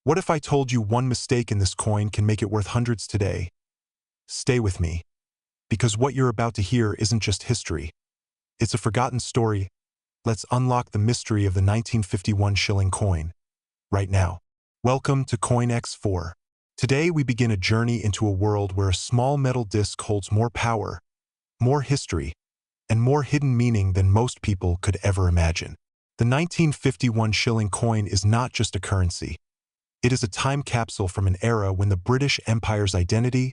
What if I told you one mistake in this coin can make it worth hundreds today? Stay with me, because what you're about to hear isn't just history. It's a forgotten story. Let's unlock the mystery of the 1951 shilling coin, right now. Welcome to CoinX4. Today we begin a journey into a world where a small metal disc holds more power, more history, and more hidden meaning than most people could ever imagine. The 1951 shilling coin is not just a currency. It is a time capsule from an era when the British Empire's identity,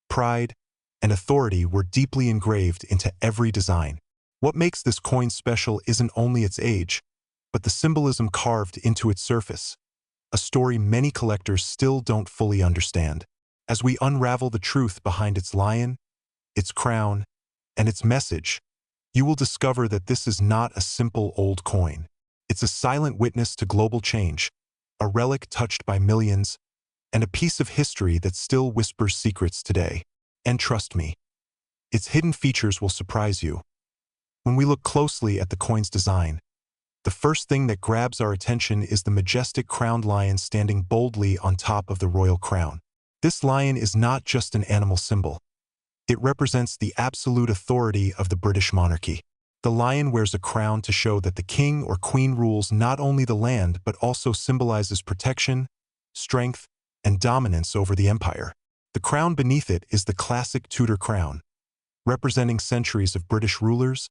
pride, and authority were deeply engraved into every design. What makes this coin special isn't only its age, but the symbolism carved into its surface, a story many collectors still don't fully understand. As we unravel the truth behind its lion, its crown, and its message, you will discover that this is not a simple old coin. It's a silent witness to global change, a relic touched by millions, and a piece of history that still whispers secrets today. And trust me, its hidden features will surprise you. When we look closely at the coin's design, the first thing that grabs our attention is the majestic crowned lion standing boldly on top of the royal crown. This lion is not just an animal symbol. It represents the absolute authority of the British monarchy. The lion wears a crown to show that the king or queen rules not only the land but also symbolizes protection, strength, and dominance over the empire. The crown beneath it is the classic Tudor crown, representing centuries of British rulers,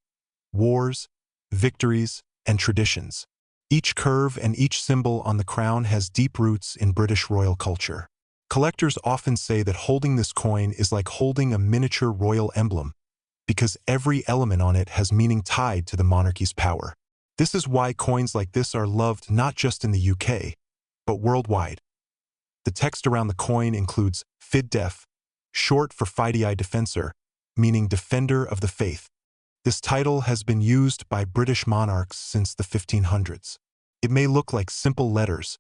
wars, victories, and traditions. Each curve and each symbol on the crown has deep roots in British royal culture. Collectors often say that holding this coin is like holding a miniature royal emblem, because every element on it has meaning tied to the monarchy's power. This is why coins like this are loved not just in the UK, but worldwide. The text around the coin includes FIDDEF, short for Fidei Defensor, meaning Defender of the Faith. This title has been used by British monarchs since the 1500s. It may look like simple letters,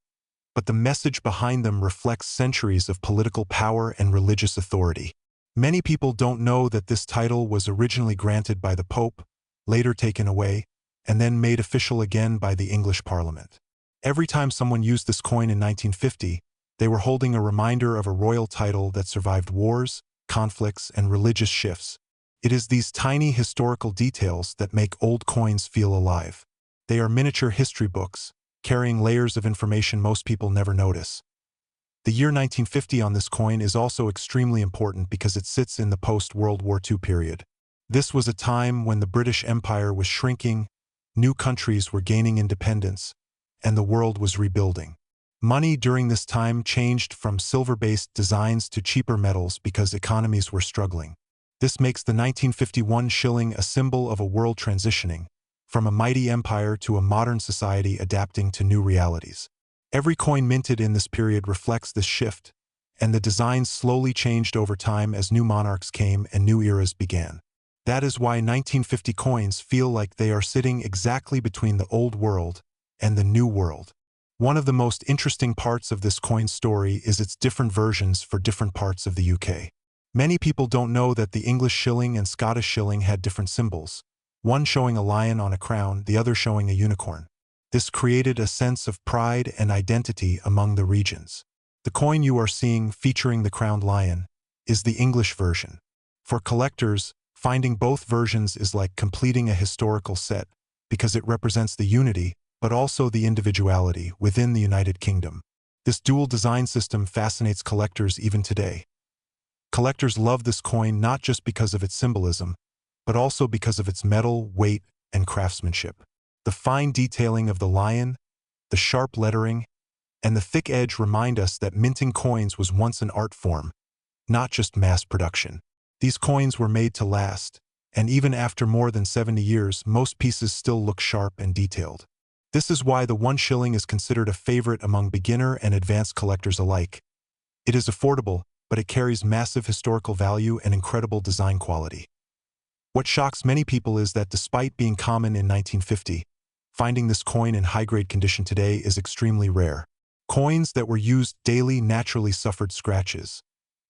but the message behind them reflects centuries of political power and religious authority. Many people don't know that this title was originally granted by the Pope, later taken away, and then made official again by the English Parliament. Every time someone used this coin in 1950, they were holding a reminder of a royal title that survived wars, conflicts, and religious shifts. It is these tiny historical details that make old coins feel alive. They are miniature history books, carrying layers of information most people never notice. The year 1950 on this coin is also extremely important because it sits in the post-World War II period. This was a time when the British Empire was shrinking, new countries were gaining independence, and the world was rebuilding. Money during this time changed from silver-based designs to cheaper metals because economies were struggling. This makes the 1951 shilling a symbol of a world transitioning, from a mighty empire to a modern society adapting to new realities. Every coin minted in this period reflects this shift, and the designs slowly changed over time as new monarchs came and new eras began. That is why 1950 coins feel like they are sitting exactly between the old world and the new world. One of the most interesting parts of this coin story is its different versions for different parts of the UK. Many people don't know that the English shilling and Scottish shilling had different symbols, one showing a lion on a crown, the other showing a unicorn. This created a sense of pride and identity among the regions. The coin you are seeing featuring the crowned lion is the English version. For collectors, finding both versions is like completing a historical set because it represents the unity but also the individuality within the United Kingdom. This dual design system fascinates collectors even today. Collectors love this coin not just because of its symbolism, but also because of its metal, weight, and craftsmanship. The fine detailing of the lion, the sharp lettering, and the thick edge remind us that minting coins was once an art form, not just mass production. These coins were made to last, and even after more than 70 years, most pieces still look sharp and detailed. This is why the 1 shilling is considered a favorite among beginner and advanced collectors alike. It is affordable, but it carries massive historical value and incredible design quality. What shocks many people is that despite being common in 1950, finding this coin in high-grade condition today is extremely rare. Coins that were used daily naturally suffered scratches,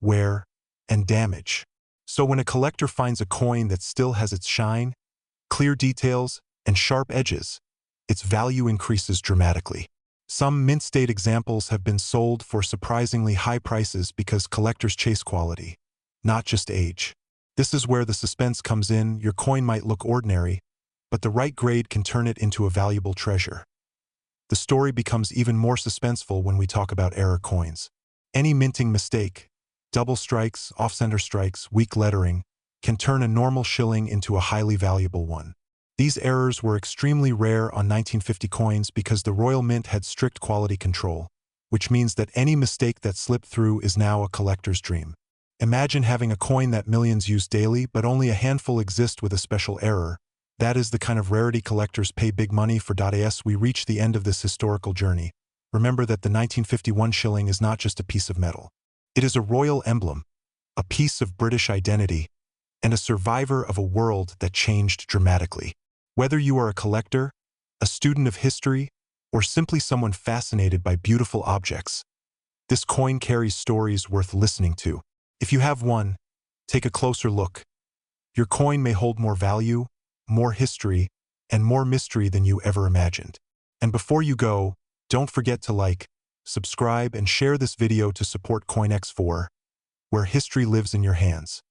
wear, and damage. So when a collector finds a coin that still has its shine, clear details, and sharp edges, its value increases dramatically. Some mint-state examples have been sold for surprisingly high prices because collectors chase quality, not just age. This is where the suspense comes in. Your coin might look ordinary, but the right grade can turn it into a valuable treasure. The story becomes even more suspenseful when we talk about error coins. Any minting mistake, double strikes, off-center strikes, weak lettering, can turn a normal shilling into a highly valuable one. These errors were extremely rare on 1950 coins because the Royal Mint had strict quality control, which means that any mistake that slipped through is now a collector's dream. Imagine having a coin that millions use daily, but only a handful exist with a special error. That is the kind of rarity collectors pay big money for. As we reach the end of this historical journey, remember that the 1951 shilling is not just a piece of metal. It is a royal emblem, a piece of British identity, and a survivor of a world that changed dramatically. Whether you are a collector, a student of history, or simply someone fascinated by beautiful objects, this coin carries stories worth listening to. If you have one, take a closer look. Your coin may hold more value, more history, and more mystery than you ever imagined. And before you go, don't forget to like, subscribe, and share this video to support CoinX4, where history lives in your hands.